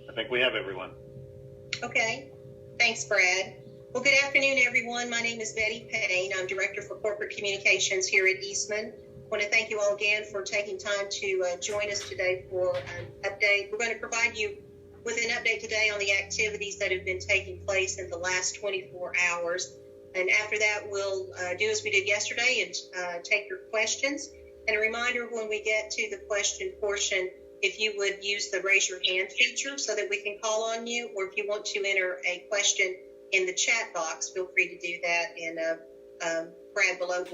I think we have everyone. Okay, thanks, Brad. Well, good afternoon, everyone. My name is Betty Payne. I'm Director for Corporate Communications here at Eastman. I want to thank you all again for taking time to join us today for an update. We're going to provide you with an update today on the activities that have been taking place in the last 24 hours. And after that, we'll do as we did yesterday and take your questions. And a reminder, when we get to the question portion, if you would use the raise your hand feature so that we can call on you, or if you want to enter a question in the chat box, feel free to do that, and Brad below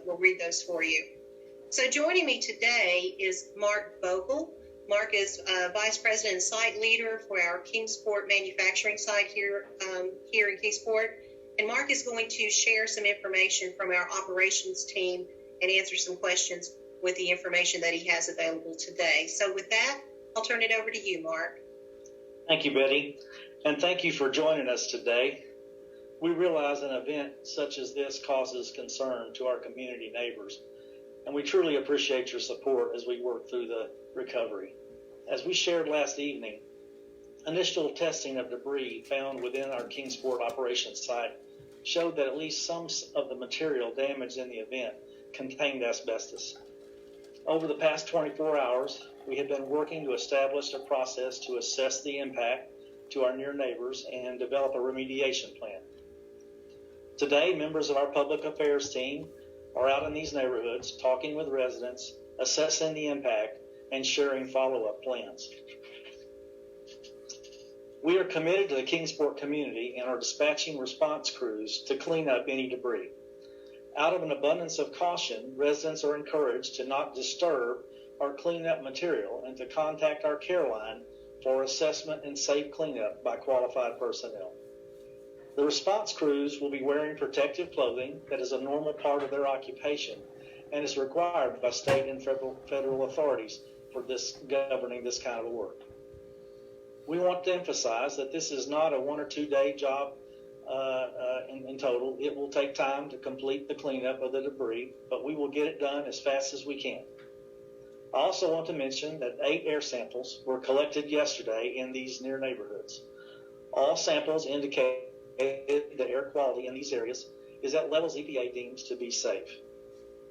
will read those for you. So joining me today is Mark Vogel. Mark is Vice President and Site Leader for our Kingsport manufacturing site here in Kingsport. And Mark is going to share some information from our operations team and answer some questions with the information that he has available today. So with that, I'll turn it over to you, Mark. Thank you, Betty, and thank you for joining us today. We realize an event such as this causes concern to our community neighbors, and we truly appreciate your support as we work through the recovery. As we shared last evening, initial testing of debris found within our Kingsport operations site showed that at least some of the material damaged in the event contained asbestos. Over the past 24 hours, we have been working to establish a process to assess the impact to our near neighbors and develop a remediation plan. Today, members of our public affairs team are out in these neighborhoods talking with residents, assessing the impact, and sharing follow-up plans. We are committed to the Kingsport community and are dispatching response crews to clean up any debris. Out of an abundance of caution, residents are encouraged to not disturb or clean up material and to contact our care line for assessment and safe cleanup by qualified personnel. The response crews will be wearing protective clothing that is a normal part of their occupation and is required by state and federal authorities for governing this kind of work. We want to emphasize that this is not a 1 or 2 day job in total. It will take time to complete the cleanup of the debris, but we will get it done as fast as we can. I also want to mention that 8 air samples were collected yesterday in these near neighborhoods. All samples indicate the air quality in these areas is at levels EPA deems to be safe.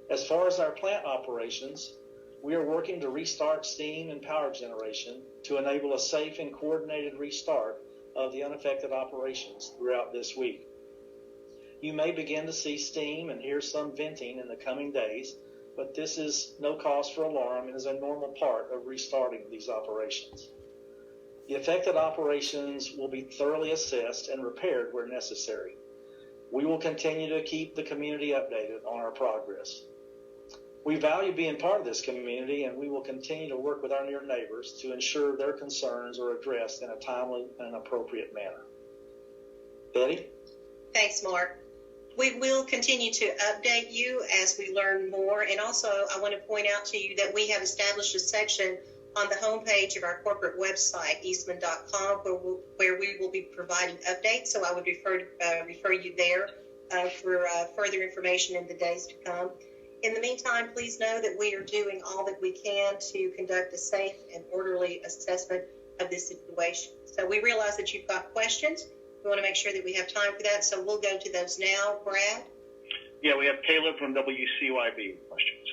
As far as our plant operations, we are working to restart steam and power generation to enable a safe and coordinated restart of the unaffected operations throughout this week. You may begin to see steam and hear some venting in the coming days, but this is no cause for alarm and is a normal part of restarting these operations. The affected operations will be thoroughly assessed and repaired where necessary. We will continue to keep the community updated on our progress. We value being part of this community, and we will continue to work with our near neighbors to ensure their concerns are addressed in a timely and appropriate manner. Betty? Thanks, Mark. We will continue to update you as we learn more. And also, I want to point out to you that we have established a section on the homepage of our corporate website, eastman.com, where we will be providing updates. So I would refer you there for further information in the days to come. In the meantime, please know that we are doing all that we can to conduct a safe and orderly assessment of this situation. So we realize that you've got questions. We want to make sure that we have time for that, so we'll go to those now. Brad? Yeah, we have Caleb from WCYB questions.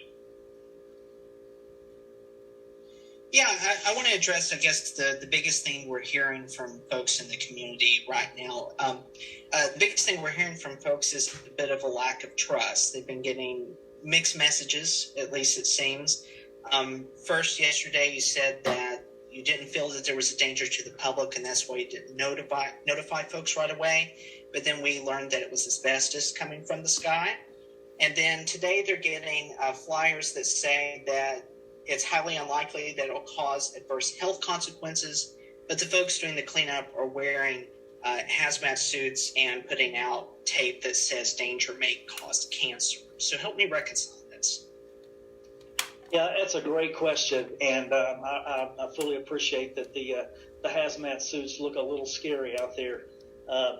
Yeah, I want to address, I guess, the biggest thing we're hearing from folks in the community right now. The biggest thing we're hearing from folks is a bit of a lack of trust. They've been getting mixed messages, at least it seems. First, yesterday, you said that you didn't feel that there was a danger to the public, and that's why you didn't notify folks right away. But then we learned that it was asbestos coming from the sky. And then today they're getting flyers that say that it's highly unlikely that it'll cause adverse health consequences, but the folks doing the cleanup are wearing hazmat suits and putting out tape that says danger may cause cancer. So help me reconcile this. Yeah, that's a great question, and I fully appreciate that the hazmat suits look a little scary out there.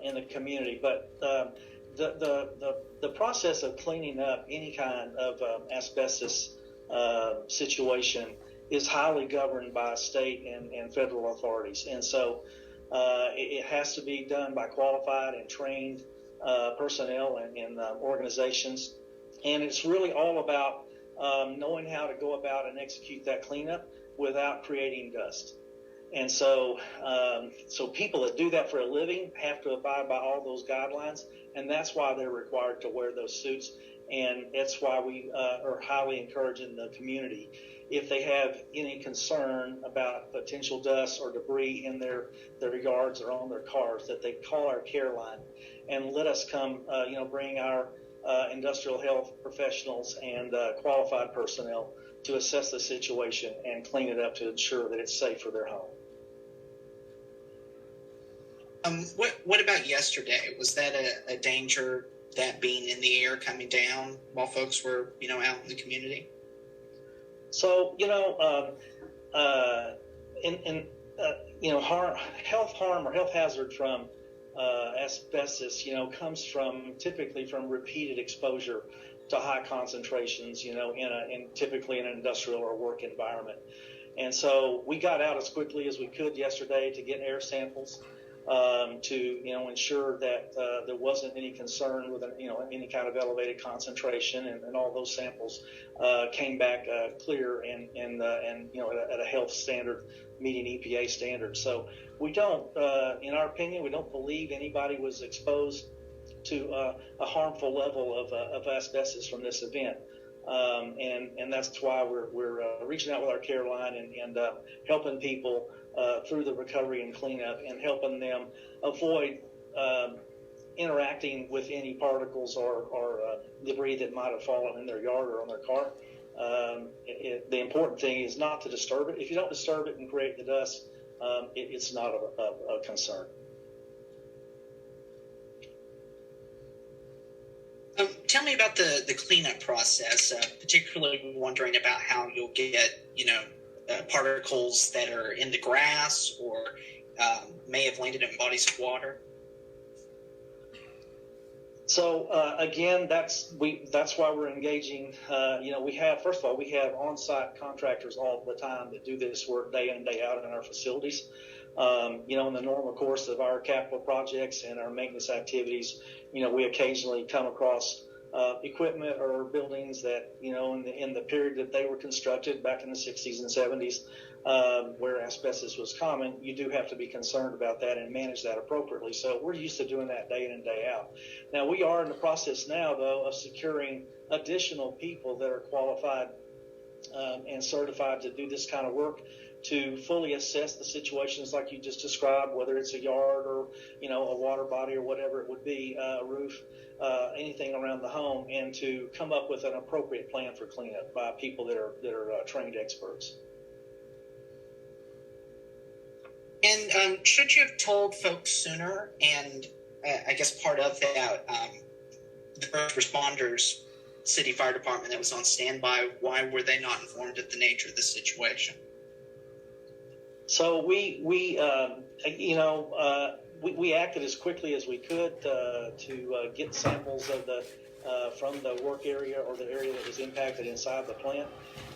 in the community. But the process of cleaning up any kind of asbestos situation is highly governed by state and federal authorities, and so it has to be done by qualified and trained personnel and organizations, and it's really all about knowing how to go about and execute that cleanup without creating dust. And so people that do that for a living have to abide by all those guidelines, and that's why they're required to wear those suits. And that's why we are highly encouraging the community, if they have any concern about potential dust or debris in their yards or on their cars, that they call our care line and let us come, bring our industrial health professionals and qualified personnel to assess the situation and clean it up to ensure that it's safe for their home. What about yesterday? Was that a danger, that being in the air coming down while folks were, out in the community? So, health harm or health hazard from asbestos, comes typically from repeated exposure to high concentrations, typically in an industrial or work environment. And so we got out as quickly as we could yesterday to get air samples to ensure that there wasn't any concern with any kind of elevated concentration, and all those samples came back clear and at a health standard meeting EPA standards. So we don't, in our opinion, we don't believe anybody was exposed to a harmful level of asbestos from this event. And that's why we're reaching out with our care line and helping people through the recovery and cleanup, and helping them avoid interacting with any particles or debris that might have fallen in their yard or on their car. The important thing is not to disturb it. If you don't disturb it and create the dust, it's not a concern. Tell me about the cleanup process, particularly wondering about how you'll get, particles that are in the grass or may have landed in bodies of water. So again, that's why we're engaging. We have on-site contractors all the time that do this work day in and day out in our facilities. In the normal course of our capital projects and our maintenance activities, we occasionally come across equipment or buildings that, in the period that they were constructed back in the 60s and 70s, where asbestos was common, you do have to be concerned about that and manage that appropriately. So we're used to doing that day in and day out. Now, we are in the process now, though, of securing additional people that are qualified and certified to do this kind of work, to fully assess the situations like you just described, whether it's a yard or, a water body or whatever it would be, a roof, anything around the home, and to come up with an appropriate plan for cleanup by people that are trained experts. And should you have told folks sooner? And I guess part of that, the first responders, city fire department that was on standby, why were they not informed of the nature of the situation? So we acted as quickly as we could to get samples of from the work area or the area that was impacted inside the plant.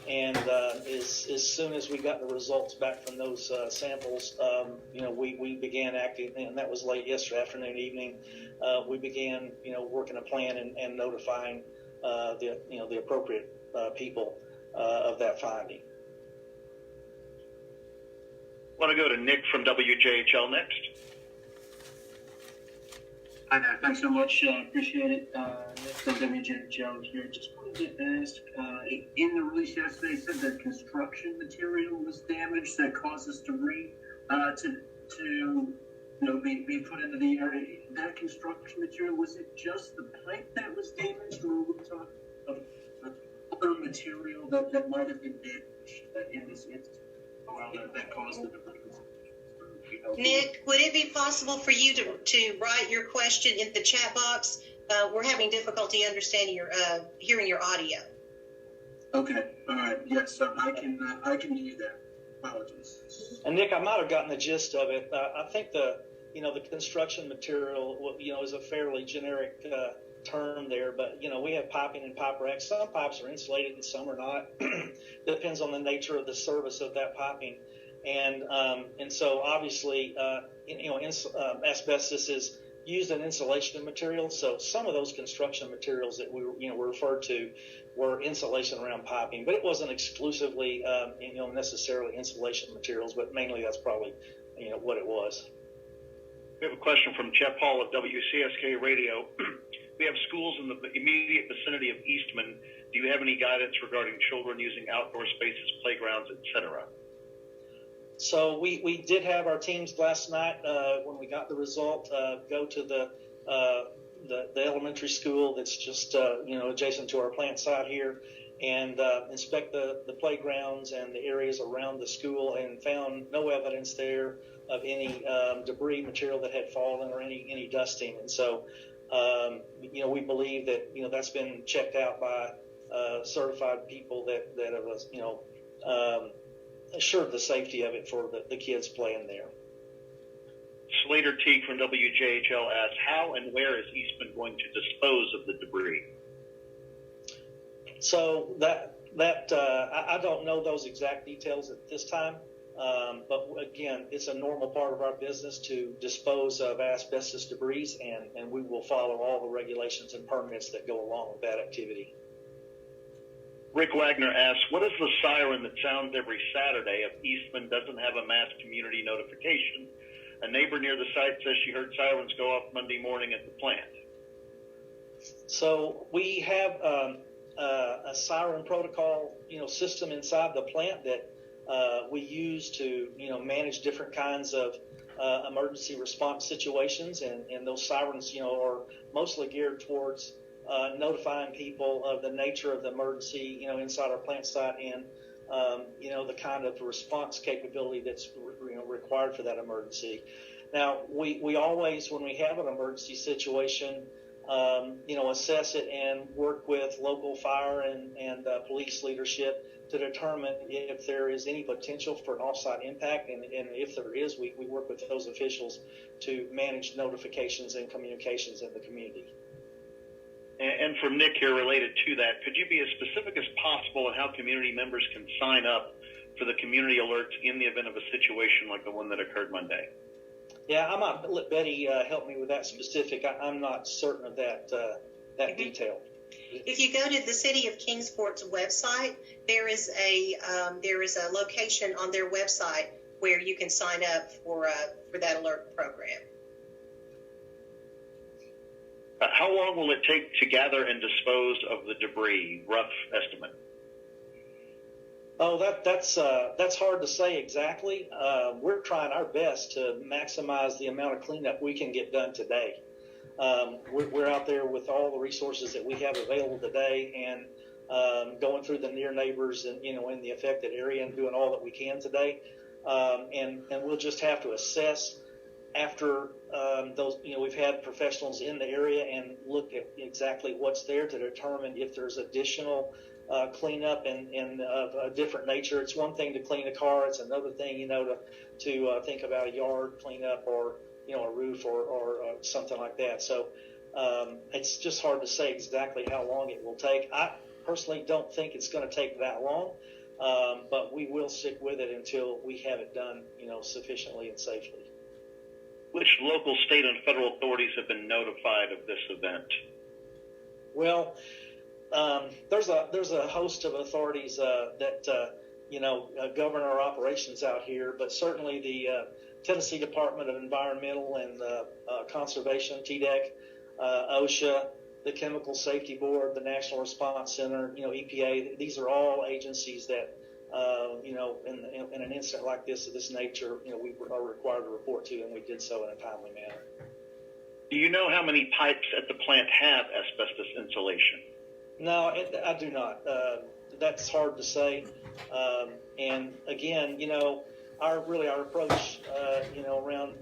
And as soon as we got the results back from those samples, we began acting, and that was late yesterday afternoon, evening. We began, working a plan and notifying the appropriate people of that finding. I want to go to Nick from WJHL next. Hi there. Thanks so much. Appreciate it. Nick from WJHL here. Just wanted to ask, in the release yesterday, it said that construction material was damaged that causes debris to be put into the area. That construction material, was it just the pipe that was damaged, or were we talking of other material that might have been damaged in this instance? That caused the debris. Nick, would it be possible for you to write your question in the chat box? We're having difficulty understanding hearing your audio. Okay. All right. Yes, so I can do that. Apologies. And Nick, I might have gotten the gist of it. I think the the construction material, is a fairly generic term there, but we have piping and pipe racks. Some pipes are insulated and some are not. Depends on the nature of the service of that piping, and so obviously, asbestos is used in insulation materials. So some of those construction materials that we referred to were insulation around piping, but it wasn't exclusively necessarily insulation materials, but mainly that's probably what it was. We have a question from Jeff Hall at WCSK Radio. We have schools in the immediate vicinity of Eastman. Do you have any guidance regarding children using outdoor spaces, playgrounds, etc.? So we did have our teams last night when we got the result go to the elementary school that's just adjacent to our plant site here, and inspect the playgrounds and the areas around the school, and found no evidence there of any debris material that had fallen or any dusting. And so we believe that that's been checked out by certified people that have assured the safety of it for the kids playing there. Slater Teague from WJHL asks, how and where is Eastman going to dispose of the debris? So I don't know those exact details at this time, but again, it's a normal part of our business to dispose of asbestos debris, and we will follow all the regulations and permits that go along with that activity. Rick Wagner asks, what is the siren that sounds every Saturday if Eastman doesn't have a mass community notification? A neighbor near the site says she heard sirens go off Monday morning at the plant. So we have a siren protocol, system inside the plant that we use to, manage different kinds of emergency response situations, and those sirens, are mostly geared towards notifying people of the nature of the emergency, inside our plant site, and the kind of response capability that's required for that emergency. Now, we always, when we have an emergency situation, assess it and work with local fire and police leadership to determine if there is any potential for an off-site impact, and if there is, we work with those officials to manage notifications and communications in the community. And from Nick here, related to that, could you be as specific as possible on how community members can sign up for the community alerts in the event of a situation like the one that occurred Monday? Yeah, I might let Betty help me with that specific. I'm not certain of that detail. If you go to the City of Kingsport's website, there is a location on their website where you can sign up for that alert program. How long will it take to gather and dispose of the debris? Rough estimate. Oh, that's hard to say exactly. We're trying our best to maximize the amount of cleanup we can get done today. We're out there with all the resources that we have available today, and going through the near neighbors and in the affected area and doing all that we can today. And we'll just have to assess after those. We've had professionals in the area and look at exactly what's there to determine if there's additional cleanup and of a different nature. It's one thing to clean a car; it's another thing, to think about a yard cleanup or a roof or something like that. So it's just hard to say exactly how long it will take. I personally don't think it's going to take that long, but we will stick with it until we have it done, sufficiently and safely. Which local, state, and federal authorities have been notified of this event? Well, there's a host of authorities that govern our operations out here, but certainly the Tennessee Department of Environmental and Conservation, TDEC, OSHA, the Chemical Safety Board, the National Response Center, EPA. These are all agencies that, in an incident like this of this nature, we are required to report to, and we did so in a timely manner. Do you know how many pipes at the plant have asbestos insulation? No, I do not. That's hard to say. And again, our approach, around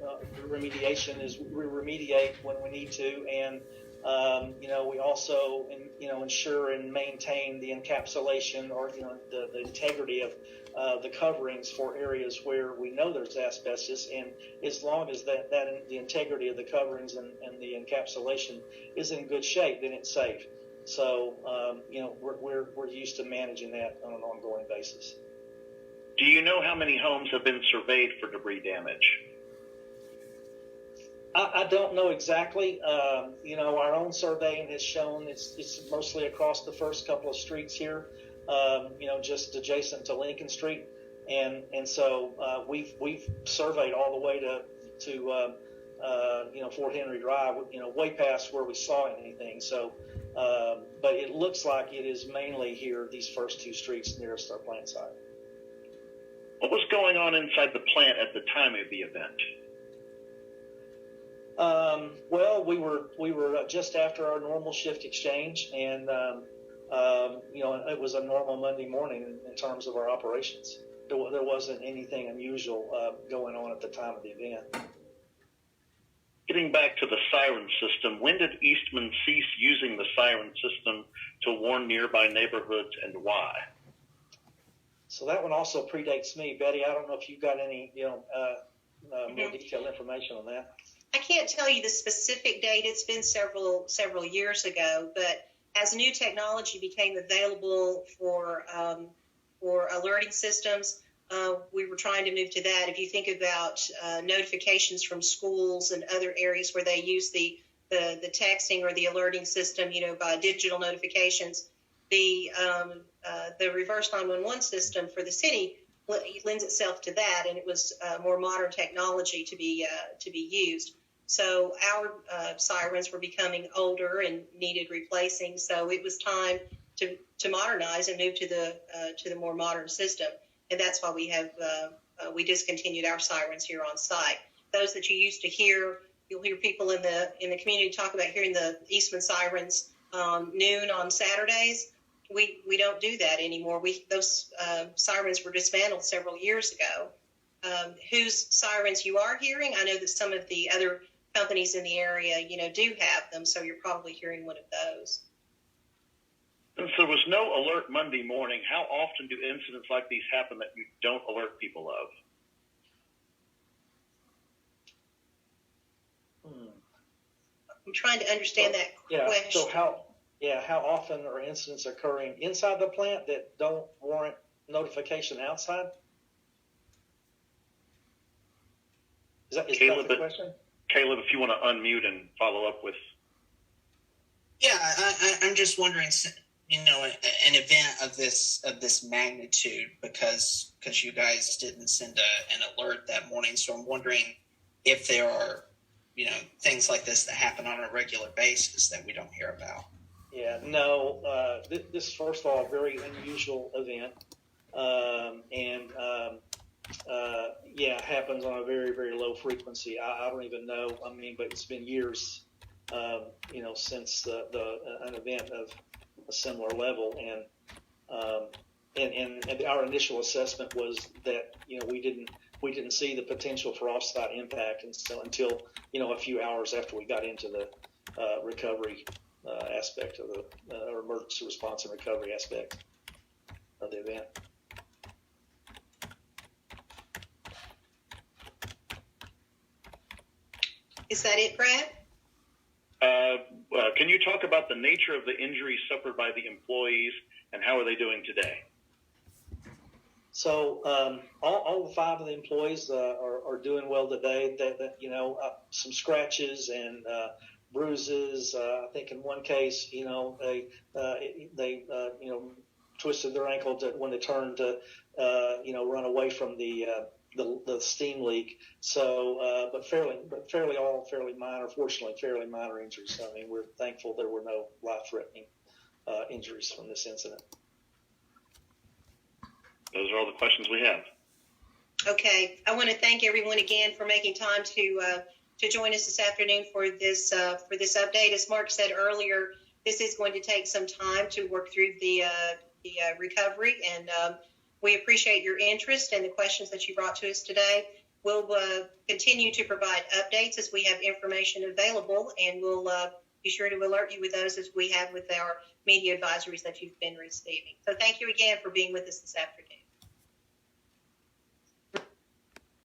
remediation is we remediate when we need to, and We also, ensure and maintain the encapsulation or, the integrity of the coverings for areas where we know there's asbestos. And as long as the integrity of the coverings and the encapsulation is in good shape, then it's safe. So, we're used to managing that on an ongoing basis. Do you know how many homes have been surveyed for debris damage? I don't know exactly. Our own surveying has shown it's mostly across the first couple of streets here, just adjacent to Lincoln Street, and so we've surveyed all the way to Fort Henry Drive, way past where we saw anything. So, but it looks like it is mainly here, these first two streets nearest our plant site. What was going on inside the plant at the time of the event? Well, we were just after our normal shift exchange, and it was a normal Monday morning in terms of our operations. There wasn't anything unusual going on at the time of the event. Getting back to the siren system, when did Eastman cease using the siren system to warn nearby neighborhoods, and why? So that one also predates me, Betty. I don't know if you've got any more detailed information on that. I can't tell you the specific date. It's been several years ago, but as new technology became available for alerting systems, we were trying to move to that. If you think about notifications from schools and other areas where they use the texting or the alerting system, by digital notifications, the reverse 911 system for the city lends itself to that, and it was more modern technology to be used. So our sirens were becoming older and needed replacing. So it was time to modernize and move to the more modern system, and that's why we discontinued our sirens here on site. Those that you used to hear, you'll hear people in the community talk about hearing the Eastman sirens noon on Saturdays. We don't do that anymore. Those sirens were dismantled several years ago. Whose sirens you are hearing? I know that some of the other companies in the area, do have them, so you're probably hearing one of those. Since there was no alert Monday morning, how often do incidents like these happen that you don't alert people of? I'm trying to understand that question. So how often are incidents occurring inside the plant that don't warrant notification outside? Is that the question? Caleb, if you want to unmute and follow up with. Yeah, I'm just wondering, an event of this magnitude, because you guys didn't send an alert that morning. So I'm wondering if there are, things like this that happen on a regular basis that we don't hear about. Yeah, no, this is, first of all, a very unusual event. Happens on a very, very low frequency. I don't even know. But it's been years, since an event of a similar level, and our initial assessment was that we didn't see the potential for offsite impact, and so until a few hours after we got into the recovery aspect of the emergency response and recovery aspect of the event. Is that it, Brad? Can you talk about the nature of the injuries suffered by the employees and how are they doing today? So all 5 of the employees are doing well today. Some scratches and bruises. I think in one case, they twisted their ankle when they turned to run away from the steam leak. So, but fairly minor. Fortunately, fairly minor injuries. We're thankful there were no life-threatening injuries from this incident. Those are all the questions we have. Okay, I want to thank everyone again for making time to join us this afternoon for this update. As Mark said earlier, this is going to take some time to work through the recovery, and we appreciate your interest and the questions that you brought to us today. We'll continue to provide updates as we have information available, and we'll be sure to alert you with those as we have with our media advisories that you've been receiving. So thank you again for being with us this afternoon.